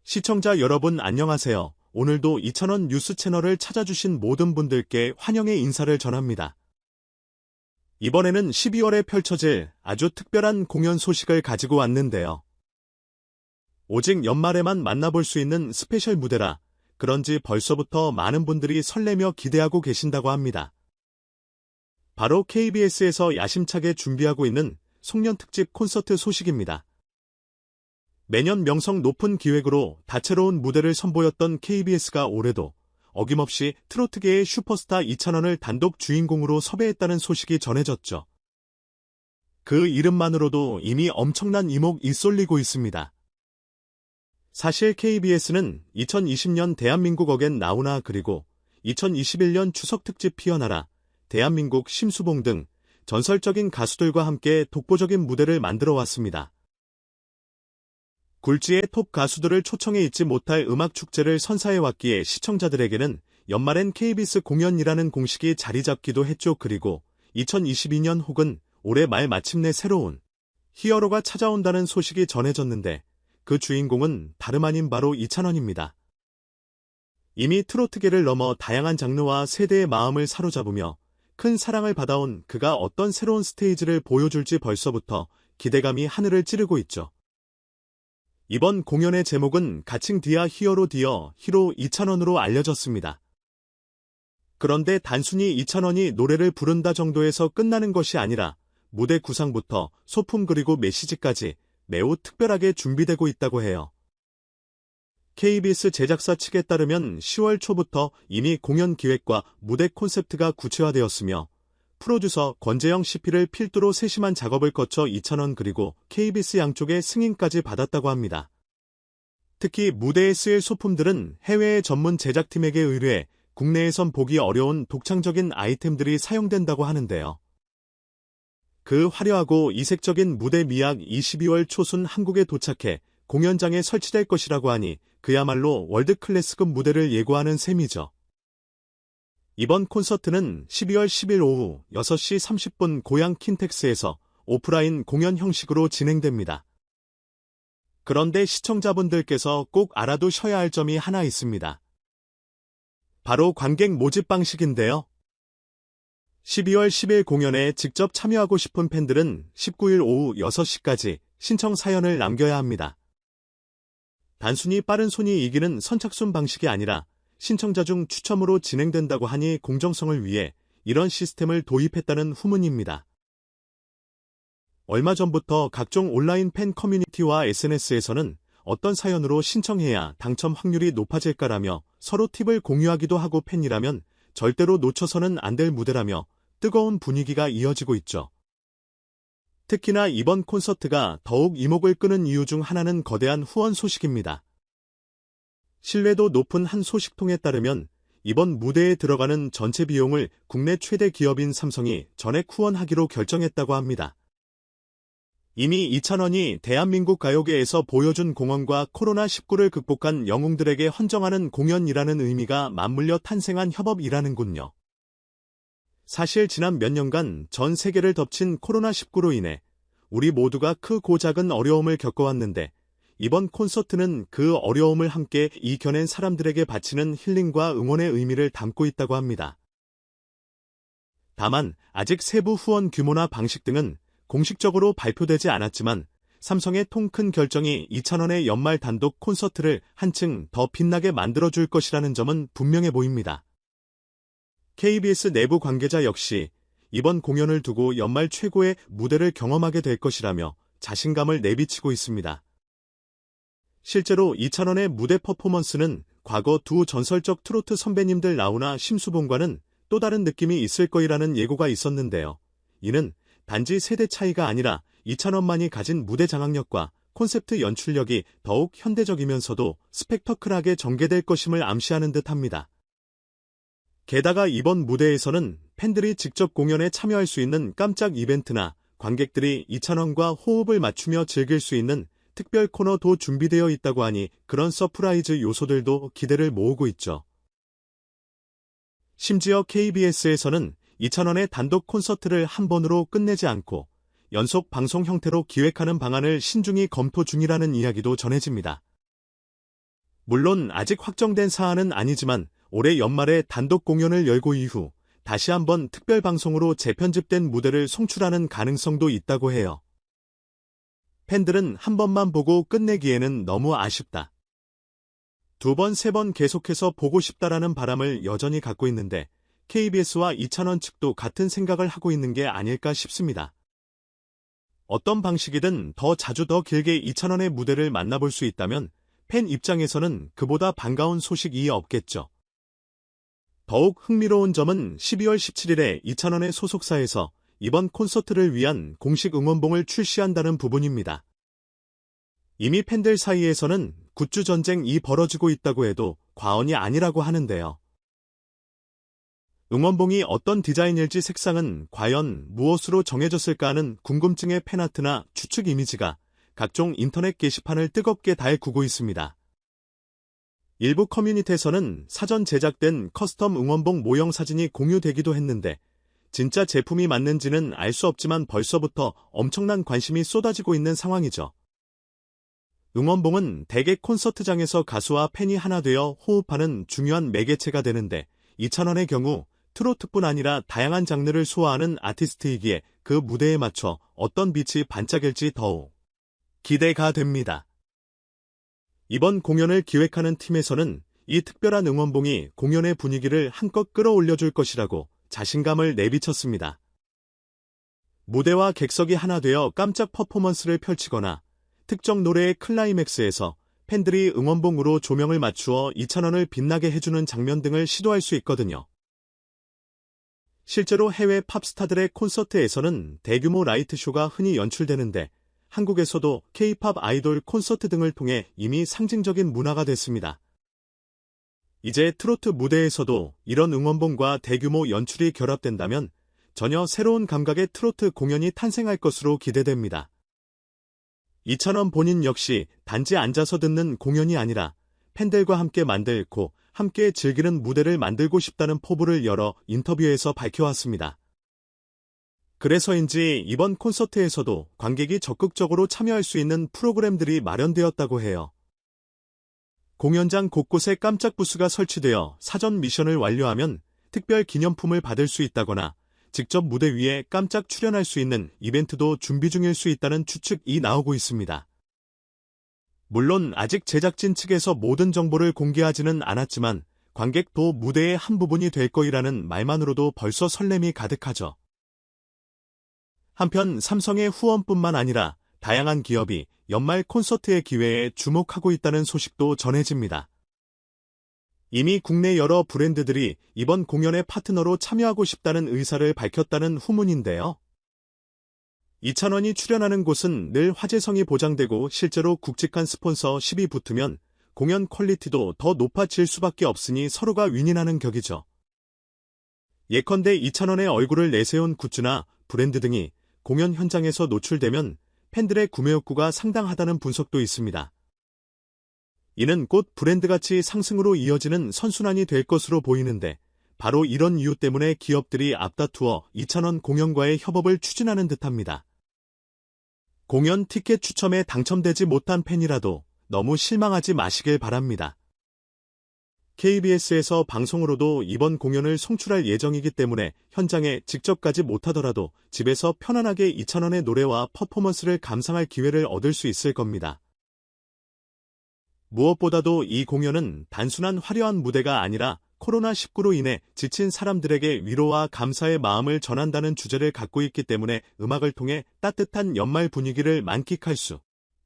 시청자 여러분 안녕하세요. 오늘도 이찬원 뉴스 채널을 찾아주신 모든 분들께 환영의 인사를 전합니다. 이번에는 12월에 펼쳐질 아주 특별한 공연 소식을 가지고 왔는데요. 오직 연말에만 만나볼 수 있는 스페셜 무대라 그런지 벌써부터 많은 분들이 설레며 기대하고 계신다고 합니다. 바로 KBS에서 야심차게 준비하고 있는 송년특집 콘서트 소식입니다. 매년 명성 높은 기획으로 다채로운 무대를 선보였던 KBS가 올해도 어김없이 트로트계의 슈퍼스타 이찬원을 단독 주인공으로 섭외했다는 소식이 전해졌죠. 그 이름만으로도 이미 엄청난 이목이 쏠리고 있습니다. 사실 KBS는 2020년 대한민국 어겐 나우나 그리고 2021년 추석특집 피어나라, 대한민국 심수봉 등 전설적인 가수들과 함께 독보적인 무대를 만들어 왔습니다. 굴지의 톱 가수들을 초청해 잊지 못할 음악축제를 선사해왔기에 시청자들에게는 연말엔 KBS 공연이라는 공식이 자리 잡기도 했죠. 그리고 2022년 혹은 올해 말 마침내 새로운 히어로가 찾아온다는 소식이 전해졌는데 그 주인공은 다름 아닌 바로 이찬원입니다. 이미 트로트계를 넘어 다양한 장르와 세대의 마음을 사로잡으며 큰 사랑을 받아온 그가 어떤 새로운 스테이지를 보여줄지 벌써부터 기대감이 하늘을 찌르고 있죠. 이번 공연의 제목은 가칭 디아 히어로 디어 히로 이찬원으로 알려졌습니다. 그런데 단순히 이찬원이 노래를 부른다 정도에서 끝나는 것이 아니라 무대 구상부터 소품 그리고 메시지까지 매우 특별하게 준비되고 있다고 해요. KBS 제작사 측에 따르면 10월 초부터 이미 공연 기획과 무대 콘셉트가 구체화되었으며 프로듀서 권재영 CP를 필두로 세심한 작업을 거쳐 이찬원 그리고 KBS 양쪽의 승인까지 받았다고 합니다. 특히 무대에 쓰일 소품들은 해외의 전문 제작팀에게 의뢰해 국내에선 보기 어려운 독창적인 아이템들이 사용된다고 하는데요. 그 화려하고 이색적인 무대 미약 12월 초순 한국에 도착해 공연장에 설치될 것이라고 하니 그야말로 월드클래스급 무대를 예고하는 셈이죠. 이번 콘서트는 12월 10일 오후 6시 30분 고향 킨텍스에서 오프라인 공연 형식으로 진행됩니다. 그런데 시청자분들께서 꼭 알아두셔야 할 점이 하나 있습니다. 바로 관객 모집 방식인데요. 12월 10일 공연에 직접 참여하고 싶은 팬들은 19일 오후 6시까지 신청 사연을 남겨야 합니다. 단순히 빠른 손이 이기는 선착순 방식이 아니라 신청자 중 추첨으로 진행된다고 하니 공정성을 위해 이런 시스템을 도입했다는 후문입니다. 얼마 전부터 각종 온라인 팬 커뮤니티와 SNS에서는 어떤 사연으로 신청해야 당첨 확률이 높아질까라며 서로 팁을 공유하기도 하고 팬이라면 절대로 놓쳐서는 안 될 무대라며 뜨거운 분위기가 이어지고 있죠. 특히나 이번 콘서트가 더욱 이목을 끄는 이유 중 하나는 거대한 후원 소식입니다. 신뢰도 높은 한 소식통에 따르면 이번 무대에 들어가는 전체 비용을 국내 최대 기업인 삼성이 전액 후원하기로 결정했다고 합니다. 이미 이찬원이 대한민국 가요계에서 보여준 공헌과 코로나19를 극복한 영웅들에게 헌정하는 공연이라는 의미가 맞물려 탄생한 협업이라는군요. 사실 지난 몇 년간 전 세계를 덮친 코로나19로 인해 우리 모두가 크고 작은 어려움을 겪어왔는데 이번 콘서트는 그 어려움을 함께 이겨낸 사람들에게 바치는 힐링과 응원의 의미를 담고 있다고 합니다. 다만 아직 세부 후원 규모나 방식 등은 공식적으로 발표되지 않았지만 삼성의 통 큰 결정이 이찬원의 연말 단독 콘서트를 한층 더 빛나게 만들어줄 것이라는 점은 분명해 보입니다. KBS 내부 관계자 역시 이번 공연을 두고 연말 최고의 무대를 경험하게 될 것이라며 자신감을 내비치고 있습니다. 실제로 이찬원의 무대 퍼포먼스는 과거 두 전설적 트로트 선배님들 나우나 심수봉과는 또 다른 느낌이 있을 거이라는 예고가 있었는데요. 이는 단지 세대 차이가 아니라 이찬원만이 가진 무대 장악력과 콘셉트 연출력이 더욱 현대적이면서도 스펙터클하게 전개될 것임을 암시하는 듯합니다. 게다가 이번 무대에서는 팬들이 직접 공연에 참여할 수 있는 깜짝 이벤트나 관객들이 이찬원과 호흡을 맞추며 즐길 수 있는 특별 코너도 준비되어 있다고 하니 그런 서프라이즈 요소들도 기대를 모으고 있죠. 심지어 KBS에서는 이찬원의 단독 콘서트를 한 번으로 끝내지 않고 연속 방송 형태로 기획하는 방안을 신중히 검토 중이라는 이야기도 전해집니다. 물론 아직 확정된 사안은 아니지만 올해 연말에 단독 공연을 열고 이후 다시 한번 특별 방송으로 재편집된 무대를 송출하는 가능성도 있다고 해요. 팬들은 한 번만 보고 끝내기에는 너무 아쉽다. 두 번, 세 번 계속해서 보고 싶다라는 바람을 여전히 갖고 있는데 KBS와 이찬원 측도 같은 생각을 하고 있는 게 아닐까 싶습니다. 어떤 방식이든 더 자주 더 길게 이찬원의 무대를 만나볼 수 있다면 팬 입장에서는 그보다 반가운 소식이 없겠죠. 더욱 흥미로운 점은 12월 17일에 이찬원의 소속사에서 이번 콘서트를 위한 공식 응원봉을 출시한다는 부분입니다. 이미 팬들 사이에서는 굿즈 전쟁이 벌어지고 있다고 해도 과언이 아니라고 하는데요. 응원봉이 어떤 디자인일지 색상은 과연 무엇으로 정해졌을까 하는 궁금증의 팬아트나 추측 이미지가 각종 인터넷 게시판을 뜨겁게 달구고 있습니다. 일부 커뮤니티에서는 사전 제작된 커스텀 응원봉 모형 사진이 공유되기도 했는데 진짜 제품이 맞는지는 알 수 없지만 벌써부터 엄청난 관심이 쏟아지고 있는 상황이죠. 응원봉은 대개 콘서트장에서 가수와 팬이 하나 되어 호흡하는 중요한 매개체가 되는데 이찬원의 경우 트로트뿐 아니라 다양한 장르를 소화하는 아티스트이기에 그 무대에 맞춰 어떤 빛이 반짝일지 더욱 기대가 됩니다. 이번 공연을 기획하는 팀에서는 이 특별한 응원봉이 공연의 분위기를 한껏 끌어올려줄 것이라고 자신감을 내비쳤습니다. 무대와 객석이 하나 되어 깜짝 퍼포먼스를 펼치거나 특정 노래의 클라이맥스에서 팬들이 응원봉으로 조명을 맞추어 이찬원을 빛나게 해주는 장면 등을 시도할 수 있거든요. 실제로 해외 팝스타들의 콘서트에서는 대규모 라이트쇼가 흔히 연출되는데 한국에서도 K-팝 아이돌 콘서트 등을 통해 이미 상징적인 문화가 됐습니다. 이제 트로트 무대에서도 이런 응원봉과 대규모 연출이 결합된다면 전혀 새로운 감각의 트로트 공연이 탄생할 것으로 기대됩니다. 이찬원 본인 역시 단지 앉아서 듣는 공연이 아니라 팬들과 함께 만들고 함께 즐기는 무대를 만들고 싶다는 포부를 여러 인터뷰에서 밝혀왔습니다. 그래서인지 이번 콘서트에서도 관객이 적극적으로 참여할 수 있는 프로그램들이 마련되었다고 해요. 공연장 곳곳에 깜짝 부스가 설치되어 사전 미션을 완료하면 특별 기념품을 받을 수 있다거나 직접 무대 위에 깜짝 출연할 수 있는 이벤트도 준비 중일 수 있다는 추측이 나오고 있습니다. 물론 아직 제작진 측에서 모든 정보를 공개하지는 않았지만 관객도 무대의 한 부분이 될 거이라는 말만으로도 벌써 설렘이 가득하죠. 한편 삼성의 후원뿐만 아니라 다양한 기업이 연말 콘서트의 기회에 주목하고 있다는 소식도 전해집니다. 이미 국내 여러 브랜드들이 이번 공연의 파트너로 참여하고 싶다는 의사를 밝혔다는 후문인데요. 이찬원이 출연하는 곳은 늘 화제성이 보장되고 실제로 굵직한 스폰서십이 붙으면 공연 퀄리티도 더 높아질 수밖에 없으니 서로가 윈윈하는 격이죠. 예컨대 이찬원의 얼굴을 내세운 굿즈나 브랜드 등이 공연 현장에서 노출되면 팬들의 구매 욕구가 상당하다는 분석도 있습니다. 이는 곧 브랜드가치 상승으로 이어지는 선순환이 될 것으로 보이는데 바로 이런 이유 때문에 기업들이 앞다투어 이찬원 공연과의 협업을 추진하는 듯합니다. 공연 티켓 추첨에 당첨되지 못한 팬이라도 너무 실망하지 마시길 바랍니다. KBS에서 방송으로도 이번 공연을 송출할 예정이기 때문에 현장에 직접 가지 못하더라도 집에서 편안하게 이찬원의 노래와 퍼포먼스를 감상할 기회를 얻을 수 있을 겁니다. 무엇보다도 이 공연은 단순한 화려한 무대가 아니라 코로나19로 인해 지친 사람들에게 위로와 감사의 마음을 전한다는 주제를 갖고 있기 때문에 음악을 통해 따뜻한 연말 분위기를 만끽할 수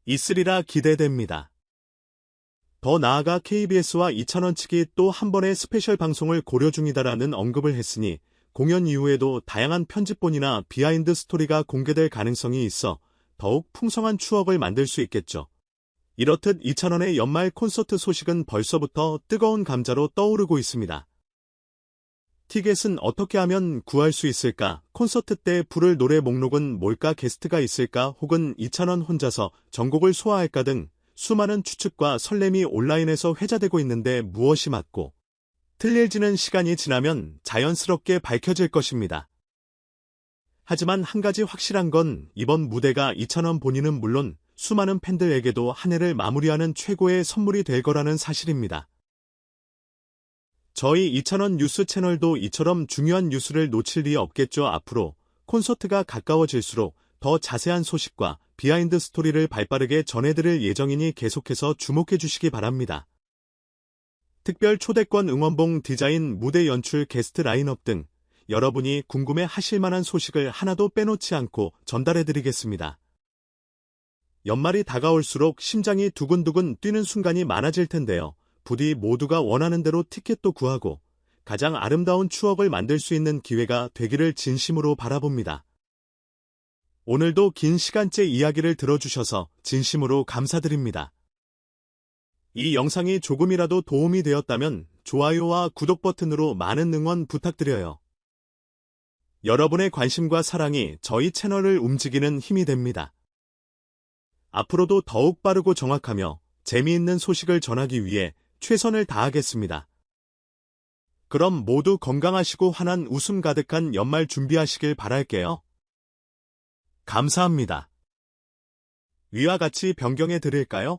있으리라 기대됩니다. 더 나아가 KBS와 이찬원 측이 또 한 번의 스페셜 방송을 고려 중이다라는 언급을 했으니 공연 이후에도 다양한 편집본이나 비하인드 스토리가 공개될 가능성이 있어 더욱 풍성한 추억을 만들 수 있겠죠. 이렇듯 이찬원의 연말 콘서트 소식은 벌써부터 뜨거운 감자로 떠오르고 있습니다. 티켓은 어떻게 하면 구할 수 있을까? 콘서트 때 부를 노래 목록은 뭘까? 게스트가 있을까? 혹은 이찬원 혼자서 전곡을 소화할까 등 수많은 추측과 설렘이 온라인에서 회자되고 있는데 무엇이 맞고 틀릴지는 시간이 지나면 자연스럽게 밝혀질 것입니다. 하지만 한 가지 확실한 건 이번 무대가 이찬원 본인은 물론 수많은 팬들에게도 한 해를 마무리하는 최고의 선물이 될 거라는 사실입니다. 저희 이찬원 뉴스 채널도 이처럼 중요한 뉴스를 놓칠 리 없겠죠. 앞으로 콘서트가 가까워질수록 더 자세한 소식과 비하인드 스토리를 발빠르게 전해드릴 예정이니 계속해서 주목해 주시기 바랍니다. 특별 초대권 응원봉 디자인, 무대 연출, 게스트 라인업 등 여러분이 궁금해 하실 만한 소식을 하나도 빼놓지 않고 전달해드리겠습니다. 연말이 다가올수록 심장이 두근두근 뛰는 순간이 많아질 텐데요. 부디 모두가 원하는 대로 티켓도 구하고 가장 아름다운 추억을 만들 수 있는 기회가 되기를 진심으로 바라봅니다. 오늘도 긴 시간째 이야기를 들어주셔서 진심으로 감사드립니다. 이 영상이 조금이라도 도움이 되었다면 좋아요와 구독 버튼으로 많은 응원 부탁드려요. 여러분의 관심과 사랑이 저희 채널을 움직이는 힘이 됩니다. 앞으로도 더욱 빠르고 정확하며 재미있는 소식을 전하기 위해 최선을 다하겠습니다. 그럼 모두 건강하시고 환한 웃음 가득한 연말 준비하시길 바랄게요. 감사합니다. 위와 같이 변경해 드릴까요?